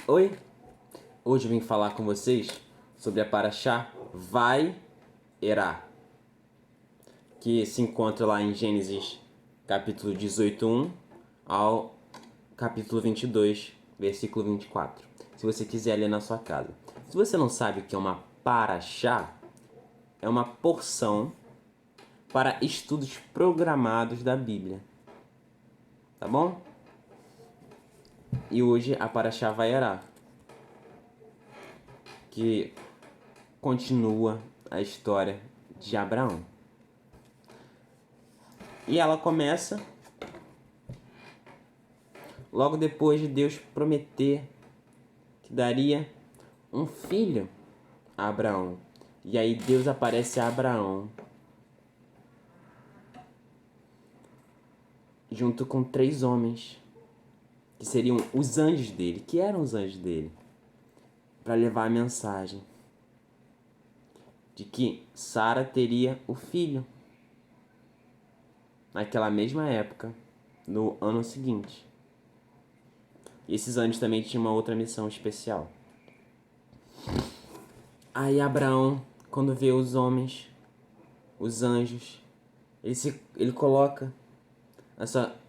Oi, hoje eu vim falar com vocês sobre a Paraxá Vai-Erá, que se encontra lá em Gênesis capítulo 18:1 ao capítulo 22, versículo 24. Se você quiser ler na sua casa. Se você não sabe o que é uma Paraxá, é uma porção para estudos programados da Bíblia, tá bom? E hoje a Paraxá Vai-Erá, que continua a história de Abraão. E ela começa logo depois de Deus prometer que daria um filho a Abraão. E aí Deus aparece a Abraão junto com 3 homens, que seriam os anjos dele, que eram os anjos dele, para levar a mensagem de que Sara teria o filho naquela mesma época, no ano seguinte. E esses anjos também tinham uma outra missão especial. Aí Abraão, quando vê os homens, os anjos, ele coloca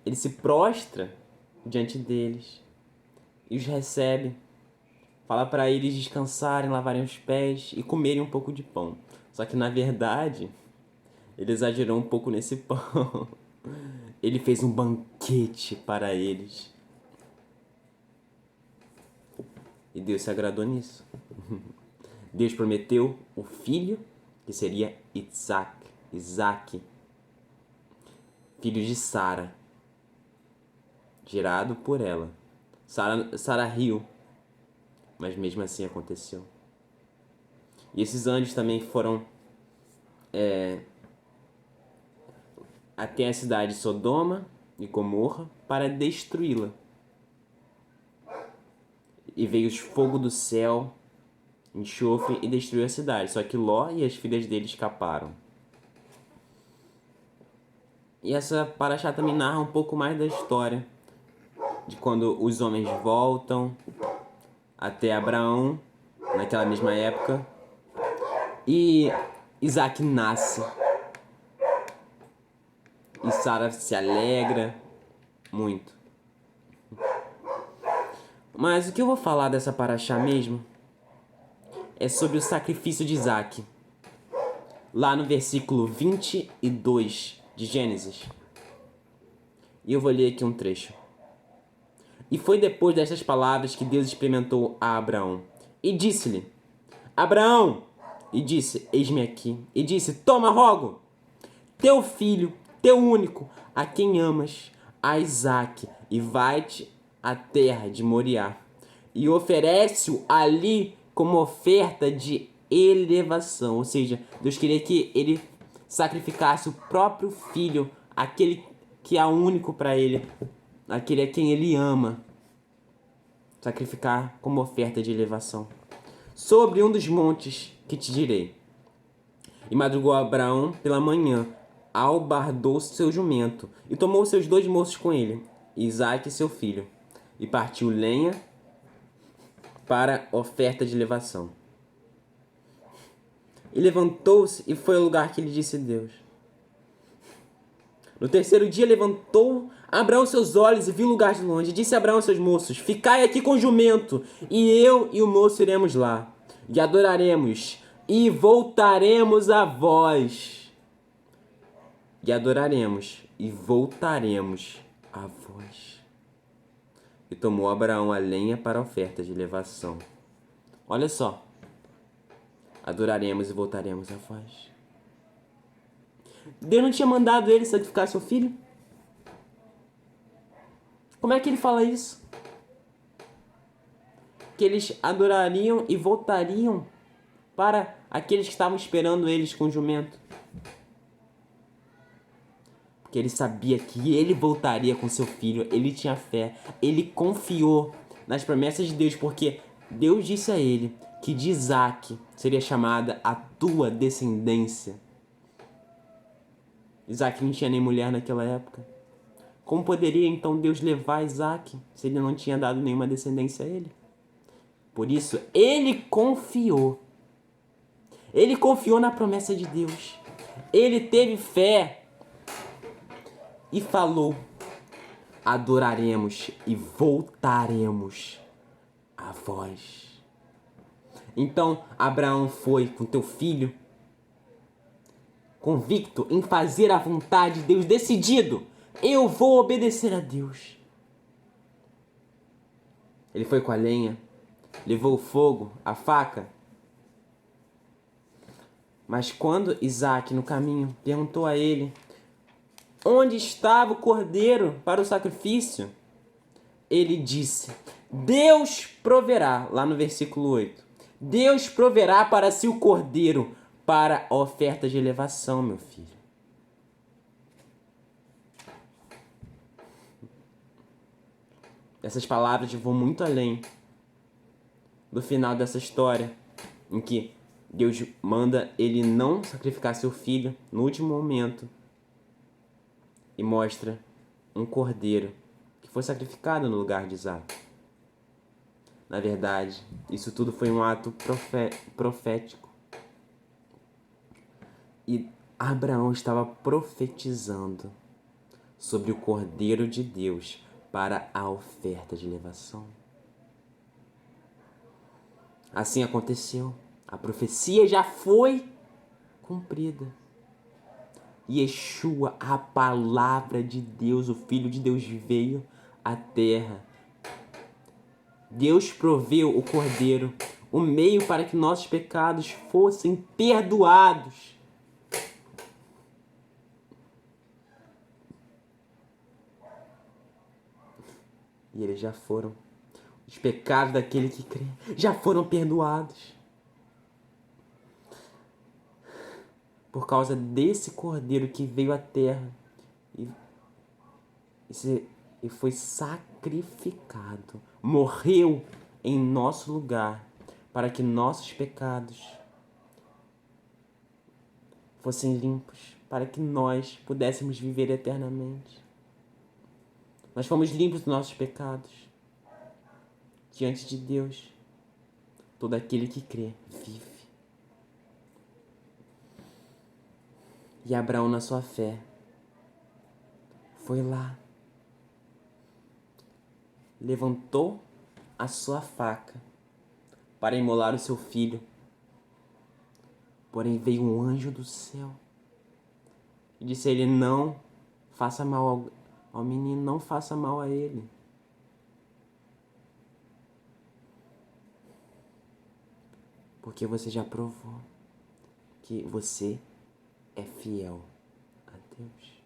ele se prostra diante deles e os recebe. Fala para eles descansarem, lavarem os pés e comerem um pouco de pão. Só que na verdade, ele exagerou um pouco nesse pão. Ele fez um banquete para eles. E Deus se agradou nisso. Deus prometeu o filho, que seria Isaac, filho de Sara, gerado por ela. Sara riu, mas mesmo assim aconteceu. E esses anjos também foram até a cidade de Sodoma e Gomorra para destruí-la. E veio fogo do céu, enxofre e destruiu a cidade. Só que Ló e as filhas dele escaparam. E essa paraxá também narra um pouco mais da história de quando os homens voltam até Abraão, naquela mesma época, e Isaac nasce. E Sara se alegra muito. Mas o que eu vou falar dessa paraxá mesmo é sobre o sacrifício de Isaac. Lá no versículo 22 de Gênesis. E eu vou ler aqui um trecho. E foi depois destas palavras que Deus experimentou a Abraão. E disse-lhe: Abraão! E disse: Eis-me aqui. E disse: Toma, rogo, teu filho, teu único, a quem amas, a Isaque, e vai-te à terra de Moriá. E oferece-o ali como oferta de elevação. Ou seja, Deus queria que ele sacrificasse o próprio filho, aquele que é único para ele, aquele a quem ele ama. Sacrificar como oferta de elevação. Sobre um dos montes que te direi. E madrugou Abraão pela manhã, albardou seu jumento, e tomou seus 2 moços com ele, Isaque seu filho, e partiu lenha para oferta de elevação. E levantou-se e foi ao lugar que lhe disse Deus. No 3º dia levantou Abraão seus olhos e viu o lugar de longe. E disse a Abraão a seus moços: Ficai aqui com o jumento, e eu e o moço iremos lá, e adoraremos, e voltaremos a vós. E adoraremos, e voltaremos a vós. E tomou Abraão a lenha para a oferta de elevação. Olha só. Adoraremos e voltaremos a vós. Deus não tinha mandado ele sacrificar seu filho? Como é que ele fala isso? Que eles adorariam e voltariam para aqueles que estavam esperando eles com o jumento. Porque ele sabia que ele voltaria com seu filho, ele tinha fé, ele confiou nas promessas de Deus, porque Deus disse a ele que de Isaac seria chamada a tua descendência. Isaac não tinha nem mulher naquela época. Como poderia então Deus levar Isaac se ele não tinha dado nenhuma descendência a ele? Por isso, ele confiou. Ele confiou na promessa de Deus. Ele teve fé e falou: adoraremos e voltaremos a vós. Então Abraão foi com teu filho, convicto em fazer a vontade de Deus, decidido: eu vou obedecer a Deus. Ele foi com a lenha, levou o fogo, a faca. Mas quando Isaac, no caminho, perguntou a ele onde estava o cordeiro para o sacrifício, ele disse: Deus proverá, lá no versículo 8, Deus proverá para si o cordeiro para a oferta de elevação, meu filho. Essas palavras vão muito além do final dessa história, em que Deus manda ele não sacrificar seu filho no último momento e mostra um cordeiro que foi sacrificado no lugar de Isaac. Na verdade, isso tudo foi um ato profético. E Abraão estava profetizando sobre o Cordeiro de Deus para a oferta de elevação. Assim aconteceu. A profecia já foi cumprida. Yeshua, a palavra de Deus, o Filho de Deus, veio à terra. Deus proveu o Cordeiro, o meio para que nossos pecados fossem perdoados. E eles já foram. Os pecados daquele que crê já foram perdoados. Por causa desse Cordeiro que veio à terra e foi sacrificado, morreu em nosso lugar, para que nossos pecados fossem limpos, para que nós pudéssemos viver eternamente. Nós fomos limpos dos nossos pecados. Diante de Deus, todo aquele que crê vive. E Abraão, na sua fé, foi lá, levantou a sua faca para imolar o seu filho. Porém veio um anjo do céu e disse a ele: não faça mal ao menino, não faça mal a ele. Porque você já provou que você é fiel a Deus.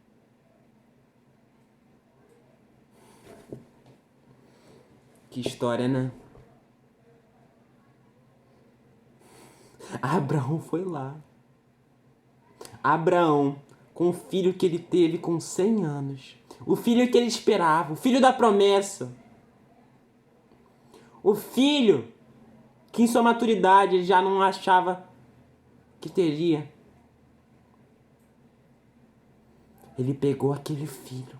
Que história, né? Abraão foi lá. Abraão, com o filho que ele teve com 100 anos. O filho que ele esperava, o filho da promessa. O filho que em sua maturidade ele já não achava que teria. Ele pegou aquele filho,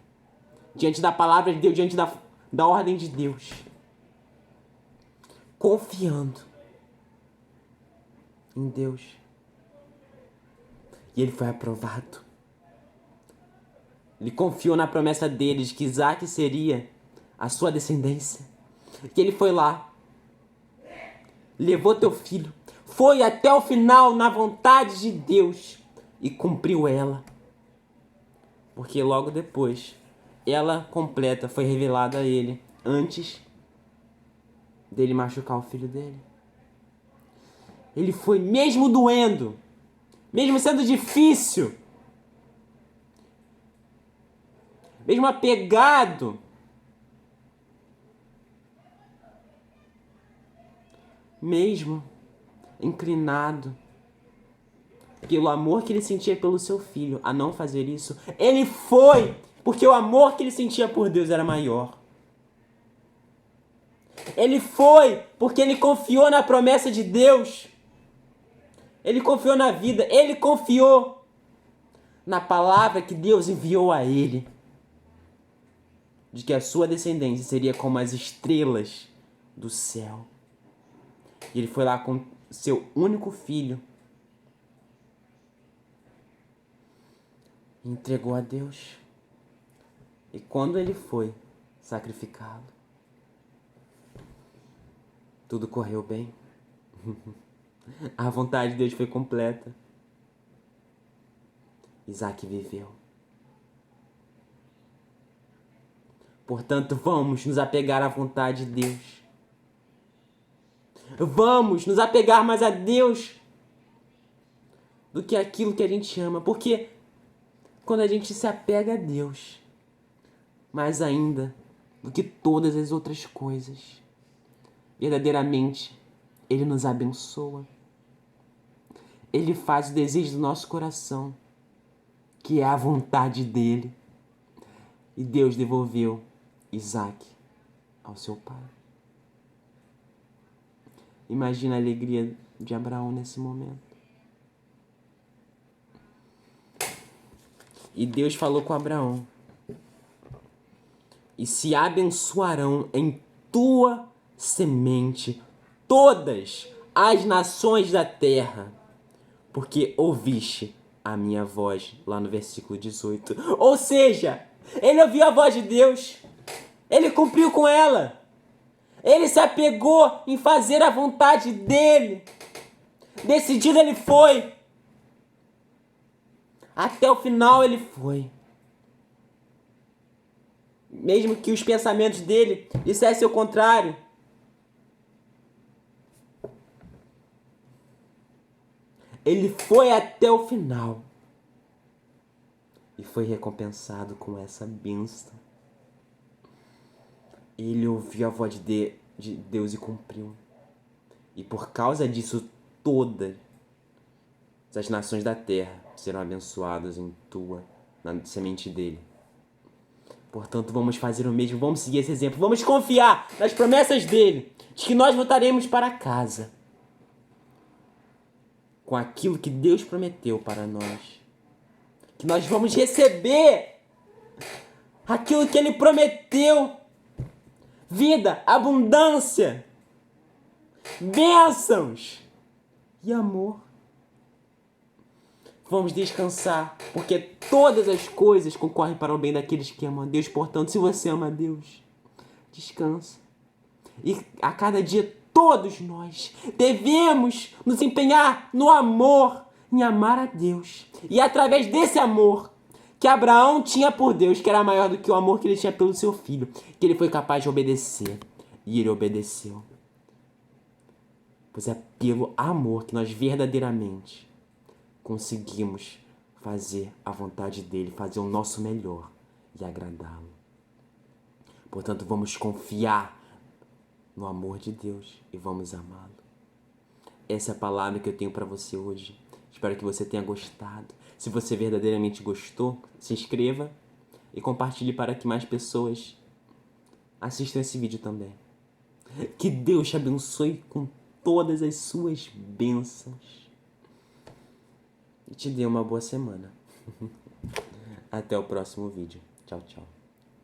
diante da palavra de Deus, diante da ordem de Deus, confiando em Deus. E ele foi aprovado. Ele confiou na promessa dele de que Isaac seria a sua descendência. E ele foi lá, levou teu filho, foi até o final na vontade de Deus e cumpriu ela. Porque logo depois, ela completa foi revelada a ele antes dele machucar o filho dele. Ele foi, mesmo doendo, mesmo sendo difícil, mesmo apegado, mesmo inclinado pelo amor que ele sentia pelo seu filho a não fazer isso, ele foi, porque o amor que ele sentia por Deus era maior. Ele foi porque ele confiou na promessa de Deus. Ele confiou na vida, ele confiou na palavra que Deus enviou a ele, de que a sua descendência seria como as estrelas do céu. E ele foi lá com seu único filho. E entregou a Deus. E quando ele foi sacrificá-lo, tudo correu bem. A vontade de Deus foi completa. Isaac viveu. Portanto, vamos nos apegar à vontade de Deus. Vamos nos apegar mais a Deus do que aquilo que a gente ama. Porque quando a gente se apega a Deus, mais ainda do que todas as outras coisas, verdadeiramente, Ele nos abençoa. Ele faz o desejo do nosso coração, que é a vontade dEle. E Deus devolveu Isaac ao seu pai. Imagina a alegria de Abraão nesse momento. E Deus falou com Abraão: e se abençoarão em tua semente todas as nações da terra, porque ouviste a minha voz, lá no versículo 18. Ou seja, ele ouviu a voz de Deus, ele cumpriu com ela, ele se apegou em fazer a vontade dele, decidido ele foi, até o final ele foi. Mesmo que os pensamentos dele dissessem o contrário. Ele foi até o final. E foi recompensado com essa bênção. Ele ouviu a voz de Deus e cumpriu. E por causa disso, todas as nações da terra serão abençoadas na semente dele. Portanto, vamos fazer o mesmo, vamos seguir esse exemplo, vamos confiar nas promessas dele, de que nós voltaremos para casa com aquilo que Deus prometeu para nós. Que nós vamos receber aquilo que ele prometeu. Vida, abundância, bênçãos e amor. Vamos descansar, porque todas as coisas concorrem para o bem daqueles que amam a Deus. Portanto, se você ama a Deus, descansa. E a cada dia, todos nós devemos nos empenhar no amor, em amar a Deus. E através desse amor que Abraão tinha por Deus, que era maior do que o amor que ele tinha pelo seu filho, que ele foi capaz de obedecer. E ele obedeceu. Pois é pelo amor que nós verdadeiramente conseguimos fazer a vontade dele, fazer o nosso melhor e agradá-lo. Portanto, vamos confiar no amor de Deus e vamos amá-lo. Essa é a palavra que eu tenho para você hoje. Espero que você tenha gostado. Se você verdadeiramente gostou, se inscreva e compartilhe para que mais pessoas assistam esse vídeo também. Que Deus te abençoe com todas as suas bênçãos e te dê uma boa semana. Até o próximo vídeo. Tchau, tchau.